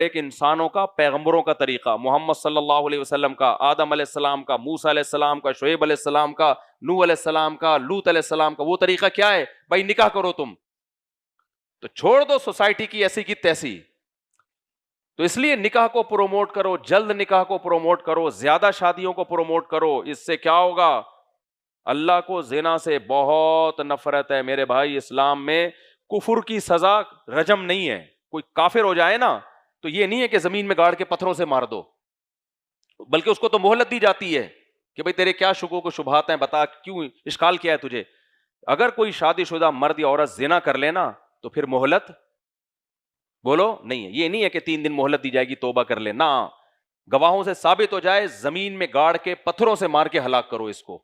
ایک انسانوں کا، پیغمبروں کا طریقہ، محمد صلی اللہ علیہ وسلم کا، آدم علیہ السلام کا، موسیٰ علیہ السلام کا، شعیب علیہ السلام کا، نوح علیہ السلام کا، لوط علیہ السلام کا. وہ طریقہ کیا ہے بھائی؟ نکاح کرو تم. تو چھوڑ دو سوسائٹی کی ایسی کی تیسی. تو اس لیے نکاح کو پروموٹ کرو، جلد نکاح کو پروموٹ کرو، زیادہ شادیوں کو پروموٹ کرو. اس سے کیا ہوگا؟ اللہ کو زنا سے بہت نفرت ہے میرے بھائی. اسلام میں کفر کی سزا رجم نہیں ہے. کوئی کافر ہو جائے نا تو یہ نہیں ہے کہ زمین میں گاڑ کے پتھروں سے مار دو، بلکہ اس کو تو مہلت دی جاتی ہے کہ بھئی تیرے کیا شکوک و شبہات ہیں، بتا کیوں اشکال کیا ہے تجھے. اگر کوئی شادی شدہ مرد یا عورت زنا کر لینا تو پھر مہلت بولو نہیں ہے. یہ نہیں ہے کہ 3 دن مہلت دی جائے گی توبہ کر لینا، گواہوں سے ثابت ہو جائے زمین میں گاڑ کے پتھروں سے مار کے ہلاک کرو اس کو.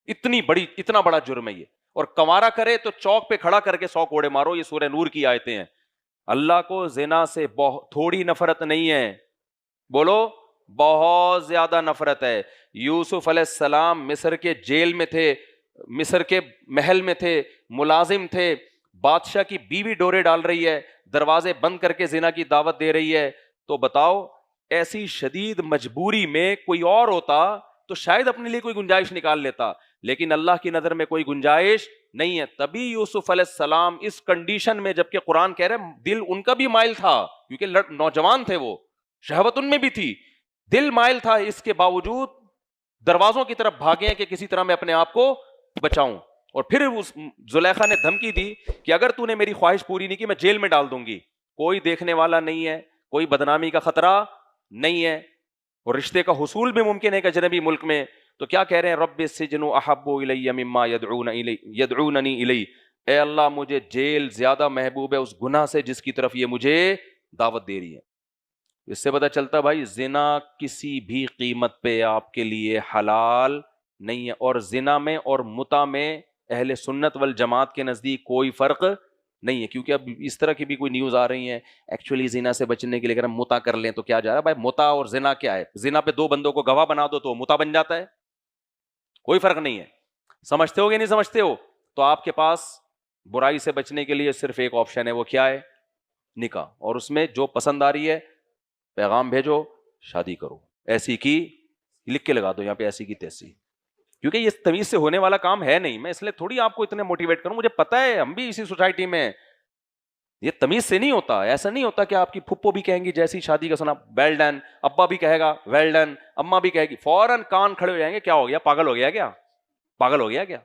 اتنا بڑا جرم ہے یہ. اور کنوارا کرے تو چوک پہ کھڑا کر کے 100 کوڑے مارو. یہ سورہ نور کی آیتیں ہیں. اللہ کو زنا سے تھوڑی نفرت نہیں ہے، بولو بہت زیادہ نفرت ہے. یوسف علیہ السلام مصر کے جیل میں تھے، مصر کے محل میں تھے، ملازم تھے. بادشاہ کی بیوی ڈورے ڈال رہی ہے، دروازے بند کر کے زنا کی دعوت دے رہی ہے. تو بتاؤ ایسی شدید مجبوری میں کوئی اور ہوتا تو شاید اپنے لیے کوئی گنجائش نکال لیتا، لیکن اللہ کی نظر میں کوئی گنجائش نہیں ہے. تبھی یوسف علیہ السلام اس کنڈیشن میں، جبکہ قرآن کہہ رہے دل ان کا بھی مائل تھا، کیونکہ نوجوان تھے، وہ شہوت ان میں بھی تھی، دل مائل تھا، اس کے باوجود دروازوں کی طرف بھاگے ہیں کہ کسی طرح میں اپنے آپ کو بچاؤں. اور پھر اس زلیخا نے دھمکی دی کہ اگر تو نے میری خواہش پوری نہیں کی میں جیل میں ڈال دوں گی. کوئی دیکھنے والا نہیں ہے، کوئی بدنامی کا خطرہ نہیں ہے، اور رشتے کا حصول بھی ممکن ہے کہ اجنبی ملک میں. تو کیا کہہ رہے ہیں؟ رب السجن احب الی مما یدعوننی الی. اے اللہ مجھے جیل زیادہ محبوب ہے اس گناہ سے جس کی طرف یہ مجھے دعوت دے رہی ہے. اس سے پتہ چلتا بھائی زنا کسی بھی قیمت پہ آپ کے لیے حلال نہیں ہے. اور زنا میں اور متع میں اہل سنت والجماعت کے نزدیک کوئی فرق نہیں ہے. کیونکہ اب اس طرح کی بھی کوئی نیوز آ رہی ہیں ایکچولی زنا سے بچنے کے لیے اگر ہم متع کر لیں تو کیا جا رہا ہے. بھائی متع اور زنا کیا ہے؟ زنا پہ 2 بندوں کو گواہ بنا دو تو متع بن جاتا ہے، کوئی فرق نہیں ہے. سمجھتے ہو کہ نہیں سمجھتے ہو؟ تو آپ کے پاس برائی سے بچنے کے لیے صرف ایک آپشن ہے، وہ کیا ہے؟ نکاح. اور اس میں جو پسند آ رہی ہے پیغام بھیجو، شادی کرو. ایسی کی لکھ کے لگا دو یہاں پہ، ایسی کی تیسی. کیونکہ یہ تمیز سے ہونے والا کام ہے نہیں. میں اس لیے تھوڑی آپ کو اتنے موٹیویٹ کروں، مجھے پتا ہے ہم بھی اسی سوسائٹی میں. یہ تمیز سے نہیں ہوتا. ایسا نہیں ہوتا کہ آپ کی پھپھو بھی کہیں گی جیسی شادی کا سنا ویل ڈن، ابا بھی کہے گا ویل ڈن، اماں بھی کہے گی، فوراً کان کھڑے ہو جائیں گے. کیا ہو گیا؟ پاگل ہو گیا کیا؟ پاگل ہو گیا کیا؟